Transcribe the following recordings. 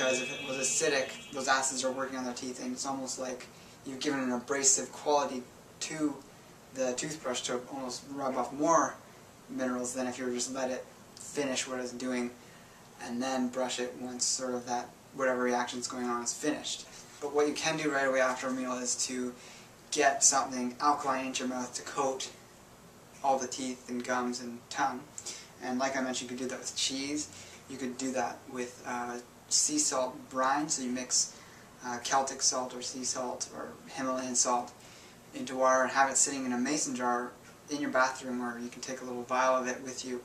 because if it was acidic, those acids are working on their teeth, and it's almost like you've given an abrasive quality to the toothbrush to almost rub off more minerals than if you were just let it finish what it's doing and then brush it once sort of that whatever reaction's going on is finished. But what you can do right away after a meal is to get something alkaline into your mouth to coat all the teeth and gums and tongue. And like I mentioned, you could do that with cheese. You could do that with sea salt brine, so you mix Celtic salt or sea salt or Himalayan salt into water and have it sitting in a mason jar in your bathroom, or you can take a little vial of it with you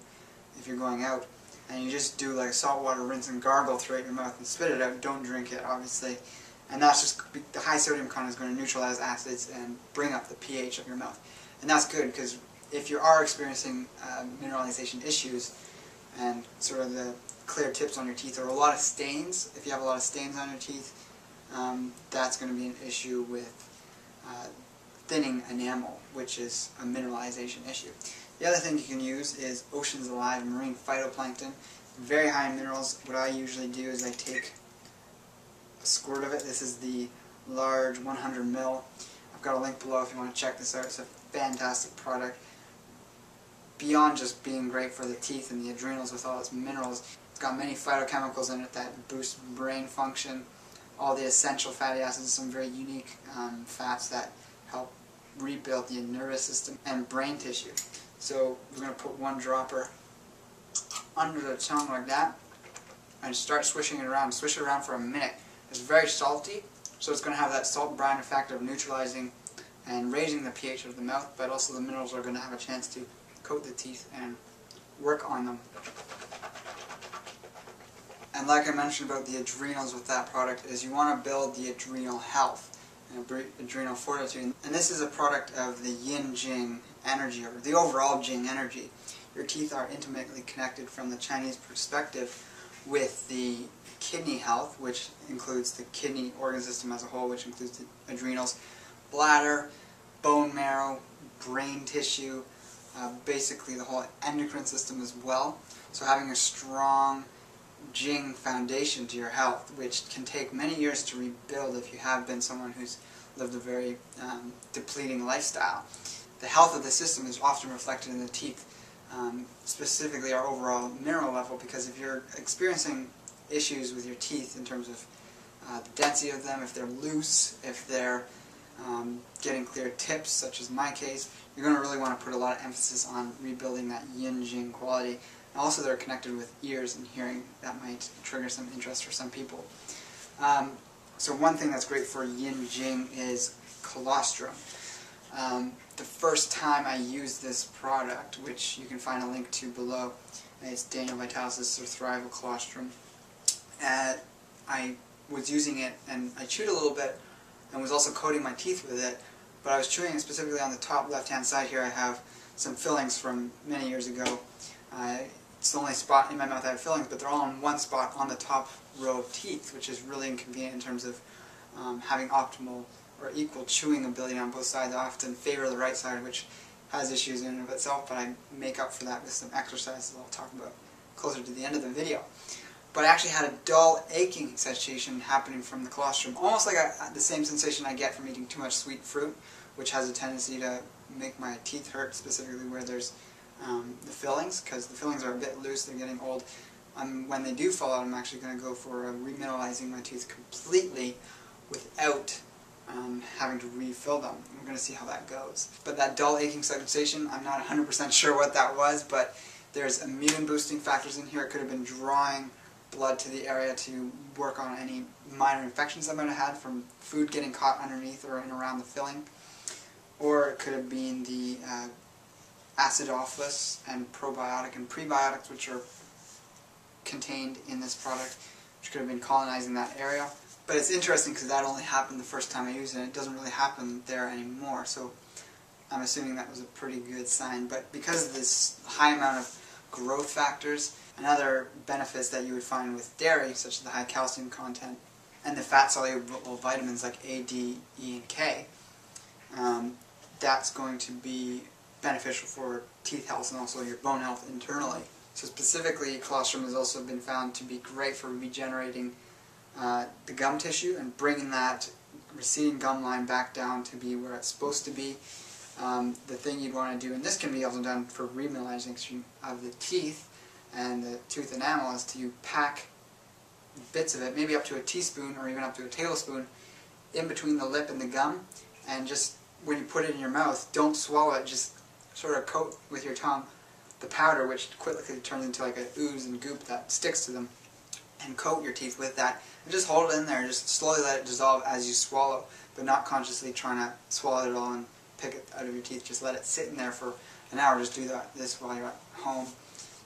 if you're going out. And you just do like a saltwater rinse and gargle throughout your mouth and spit it out. Don't drink it, obviously. And that's just, the high sodium content is going to neutralize acids and bring up the pH of your mouth. And that's good, because if you are experiencing mineralization issues and sort of the clear tips on your teeth or a lot of stains, if you have a lot of stains on your teeth, that's going to be an issue with thinning enamel, which is a mineralization issue. The other thing you can use is Oceans Alive marine phytoplankton. Very high in minerals. What I usually do is I take a squirt of it. This is the large 100 ml. I've got a link below if you want to check this out. It's a fantastic product. Beyond just being great for the teeth and the adrenals with all its minerals, it's got many phytochemicals in it that boost brain function, all the essential fatty acids, some very unique fats that help rebuild the nervous system and brain tissue. So we're going to put one dropper under the tongue like that and start swishing it around. Swish it around for a minute. It's very salty, so it's going to have that salt brine effect of neutralizing and raising the pH of the mouth, but also the minerals are going to have a chance to coat the teeth and work on them. And like I mentioned about the adrenals with that product, is you want to build the adrenal health and adrenal fortitude. And this is a product of the yin-jing energy, or the overall jing energy. Your teeth are intimately connected from the Chinese perspective with the kidney health, which includes the kidney organ system as a whole, which includes the adrenals, bladder, bone marrow, brain tissue, basically the whole endocrine system as well. So having a strong Jing foundation to your health, which can take many years to rebuild if you have been someone who's lived a very depleting lifestyle. The health of the system is often reflected in the teeth, specifically our overall mineral level, because if you're experiencing issues with your teeth in terms of the density of them, if they're loose, if they're getting clear tips, such as my case, you're going to really want to put a lot of emphasis on rebuilding that yin-jing quality. And also they're connected with ears and hearing. That might trigger some interest for some people. So one thing that's great for yin-jing is colostrum. The first time I used this product, which you can find a link to below, it's Daniel Vitalis' Thrival Colostrum. I was using it and I chewed a little bit and was also coating my teeth with it, but I was chewing it specifically on the top left-hand side here. I have some fillings from many years ago. It's the only spot in my mouth I have fillings, but they're all in one spot on the top row of teeth, which is really inconvenient in terms of having optimal or equal chewing ability on both sides. I often favor the right side, which has issues in and of itself, but I make up for that with some exercises I'll talk about closer to the end of the video. But I actually had a dull, aching sensation happening from the colostrum, almost like the same sensation I get from eating too much sweet fruit, which has a tendency to make my teeth hurt, specifically where there's the fillings, because the fillings are a bit loose, they're getting old. When they do fall out, I'm actually going to go for remineralizing my teeth completely without having to refill them. We're going to see how that goes. But that dull aching sensation, I'm not 100% sure what that was, but there's immune boosting factors in here. It could have been drawing blood to the area to work on any minor infections I might have had from food getting caught underneath or in around the filling. Or it could have been the acidophilus and probiotic and prebiotics, which are contained in this product, which could have been colonizing that area. But it's interesting because that only happened the first time I used it, and it doesn't really happen there anymore, so I'm assuming that was a pretty good sign. But because of this high amount of growth factors and other benefits that you would find with dairy, such as the high calcium content and the fat-soluble vitamins like A, D, E, and K, that's going to be beneficial for teeth health and also your bone health internally. So specifically, colostrum has also been found to be great for regenerating the gum tissue and bringing that receding gum line back down to be where it's supposed to be. The thing you'd want to do, and this can be also done for remineralizing of the teeth and the tooth enamel, is to pack bits of it, maybe up to a teaspoon or even up to a tablespoon, in between the lip and the gum, and just when you put it in your mouth, don't swallow it, just sort of coat with your tongue the powder, which quickly turns into like a ooze and goop that sticks to them, and coat your teeth with that, and just hold it in there, just slowly let it dissolve as you swallow, but not consciously trying to swallow it all and pick it out of your teeth. Just let it sit in there for an hour. Just do this while you're at home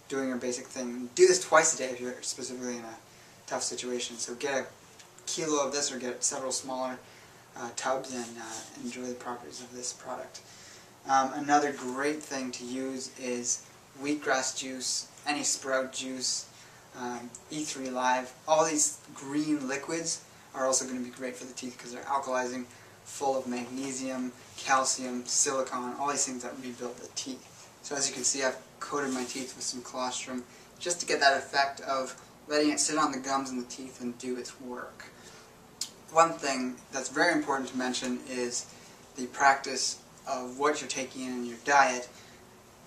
doing your basic thing. Do this twice a day if you're specifically in a tough situation. So get a kilo of this, or get several smaller tubs, and enjoy the properties of this product. Another great thing to use is wheatgrass juice, any sprout juice, E3 Live. All these green liquids are also going to be great for the teeth because they're alkalizing, full of magnesium, calcium, silicone, all these things that rebuild the teeth. So as you can see, I've coated my teeth with some colostrum just to get that effect of letting it sit on the gums and the teeth and do its work. One thing that's very important to mention is the practice of what you're taking in your diet.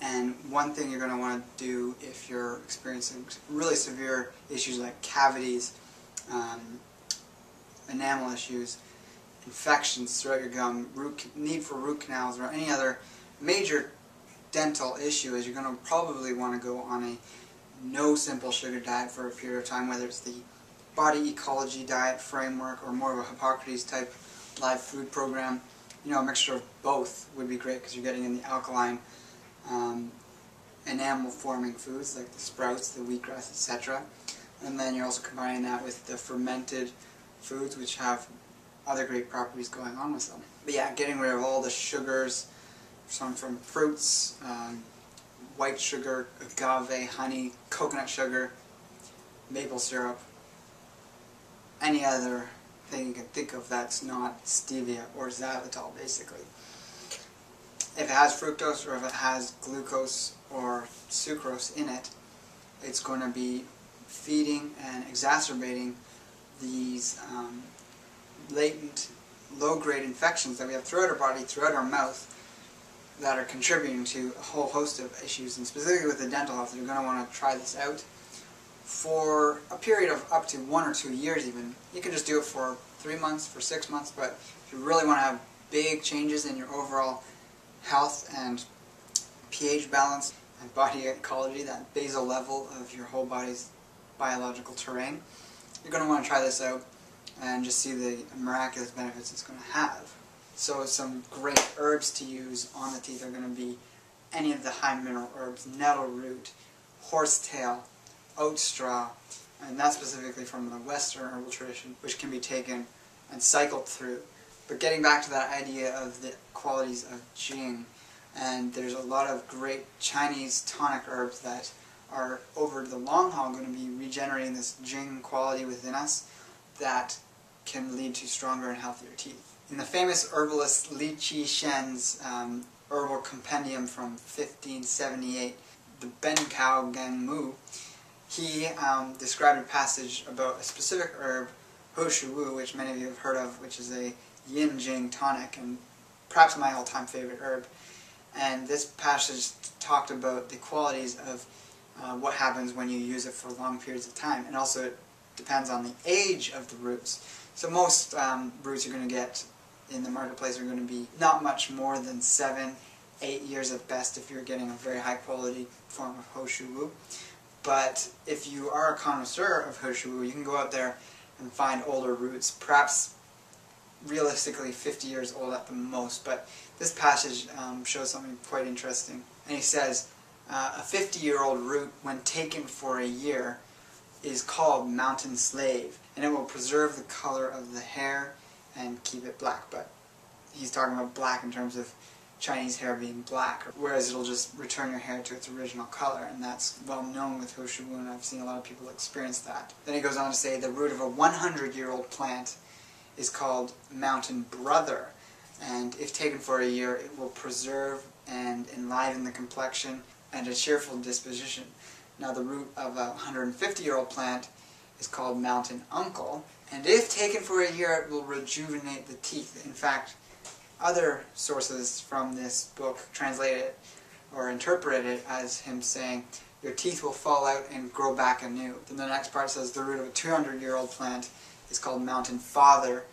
And one thing you're going to want to do if you're experiencing really severe issues like cavities, enamel issues, infections throughout your gum, need for root canals, or any other major dental issue, is you're going to probably want to go on a no simple sugar diet for a period of time, whether it's the body ecology diet framework or more of a Hippocrates type live food program. You know, a mixture of both would be great because you're getting in the alkaline enamel forming foods like the sprouts, the wheatgrass, etc. And then you're also combining that with the fermented foods, which have other great properties going on with them. But yeah, getting rid of all the sugars, some from fruits, white sugar, agave, honey, coconut sugar, maple syrup, any other thing you can think of that's not stevia or xylitol, basically. If it has fructose or if it has glucose or sucrose in it, it's going to be feeding and exacerbating these latent, low-grade infections that we have throughout our body, throughout our mouth, that are contributing to a whole host of issues. And specifically with the dental health, you're going to want to try this out for a period of up to 1 or 2 years even. You can just do it for 3 months, for 6 months, but if you really want to have big changes in your overall health and pH balance and body ecology, that basal level of your whole body's biological terrain, you're going to want to try this out and just see the miraculous benefits it's going to have. So some great herbs to use on the teeth are going to be any of the high mineral herbs: nettle root, horsetail, oat straw, and that's specifically from the Western herbal tradition, which can be taken and cycled through. But getting back to that idea of the qualities of JING, and there's a lot of great Chinese tonic herbs that are over the long haul going to be regenerating this JING quality within us that can lead to stronger and healthier teeth. In the famous herbalist Li Qi Shen's herbal compendium from 1578, the Ben Cao Gen Mu, he described a passage about a specific herb, Ho Shu Wu, which many of you have heard of, which is a yin-jing tonic, and perhaps my all-time favorite herb. And this passage talked about the qualities of what happens when you use it for long periods of time, and also it depends on the age of the roots. So most roots you're going to get in the marketplace are going to be not much more than 7-8 years at best if you're getting a very high quality form of Ho Shu Wu. But if you are a connoisseur of Ho Shu Wu, you can go out there and find older roots, perhaps realistically 50 years old at the most. But this passage shows something quite interesting. And he says, a 50-year-old root, when taken for a year, is called mountain slave, and it will preserve the color of the hair and keep it black. But he's talking about black in terms of Chinese hair being black, whereas it'll just return your hair to its original color, and that's well known with Ho Shu Wu, and I've seen a lot of people experience that. Then he goes on to say the root of a 100-year-old plant is called mountain brother, and if taken for a year, it will preserve and enliven the complexion and a cheerful disposition. Now the root of a 150-year-old plant is called mountain-uncle, and if taken for a year it will rejuvenate the teeth. In fact, other sources from this book translate it or interpret it as him saying, your teeth will fall out and grow back anew. Then the next part says the root of a 200-year-old plant is called mountain-father,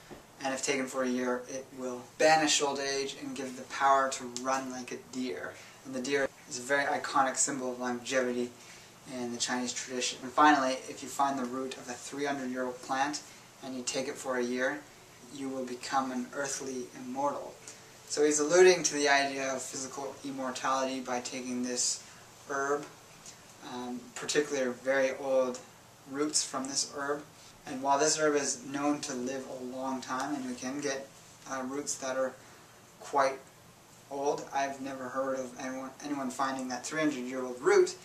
and if taken for a year it will banish old age and give the power to run like a deer. And the deer is a very iconic symbol of longevity in the Chinese tradition. And finally, if you find the root of a 300-year-old plant and you take it for a year, you will become an earthly immortal. So he's alluding to the idea of physical immortality by taking this herb, particularly very old roots from this herb. And while this herb is known to live a long time, and we can get roots that are quite old, I've never heard of anyone finding that 300-year-old root,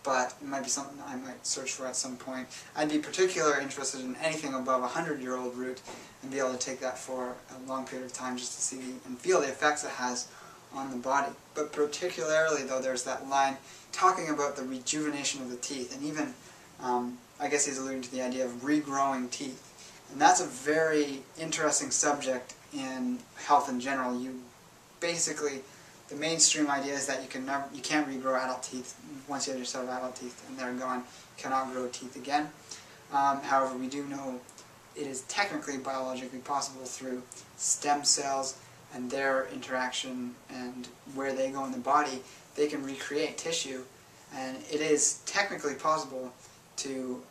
but it might be something I might search for at some point. I'd be particularly interested in anything above a 100-year-old root and be able to take that for a long period of time just to see and feel the effects it has on the body. But particularly, though, there's that line talking about the rejuvenation of the teeth, and even, I guess he's alluding to the idea of regrowing teeth. And that's a very interesting subject in health in general. Basically, the mainstream idea is that you can't regrow adult teeth. Once you have your set of adult teeth and they're gone, you cannot grow teeth again. However, we do know it is technically biologically possible through stem cells and their interaction and where they go in the body. They can recreate tissue, and it is technically possible to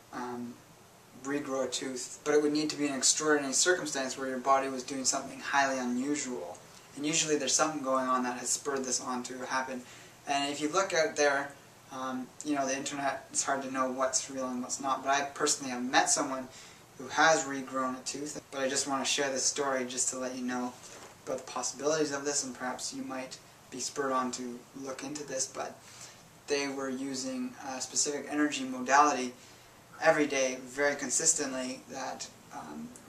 regrow a tooth, but it would need to be an extraordinary circumstance where your body was doing something highly unusual. And usually there's something going on that has spurred this on to happen. And if you look out there, you know, the internet, it's hard to know what's real and what's not, but I personally have met someone who has regrown a tooth. But I just want to share this story just to let you know about the possibilities of this, and perhaps you might be spurred on to look into this. But they were using a specific energy modality every day, very consistently, that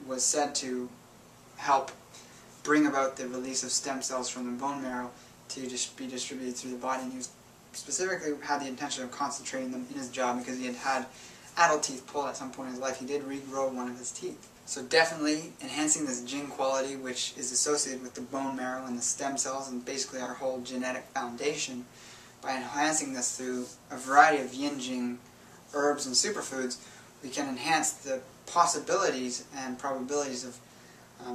was said to help bring about the release of stem cells from the bone marrow to just be distributed through the body. And he specifically had the intention of concentrating them in his jaw because he had had adult teeth pulled at some point in his life. He did regrow one of his teeth. So definitely enhancing this JING quality, which is associated with the bone marrow and the stem cells and basically our whole genetic foundation, by enhancing this through a variety of yin-jing herbs and superfoods, we can enhance the possibilities and probabilities of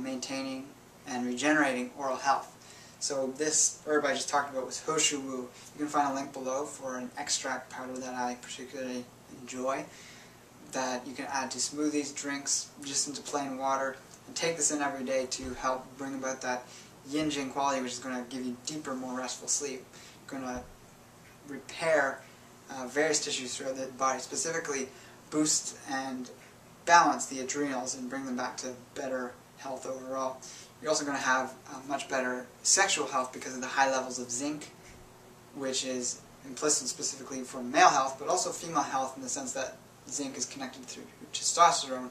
maintaining and regenerating oral health. So this herb I just talked about was Hoshu Wu. You can find a link below for an extract powder that I particularly enjoy, that you can add to smoothies, drinks, just into plain water, and take this in every day to help bring about that yin-jing quality, which is going to give you deeper, more restful sleep. Going to repair various tissues throughout the body, specifically boost and balance the adrenals and bring them back to better health overall. You're also going to have much better sexual health because of the high levels of zinc, which is implicit specifically for male health, but also female health in the sense that zinc is connected through testosterone,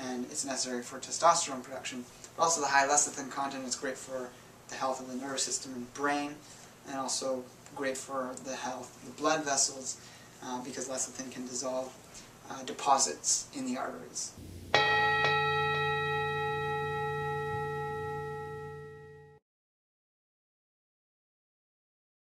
and it's necessary for testosterone production. But also the high lecithin content is great for the health of the nervous system and brain, and also great for the health of the blood vessels because lecithin can dissolve deposits in the arteries.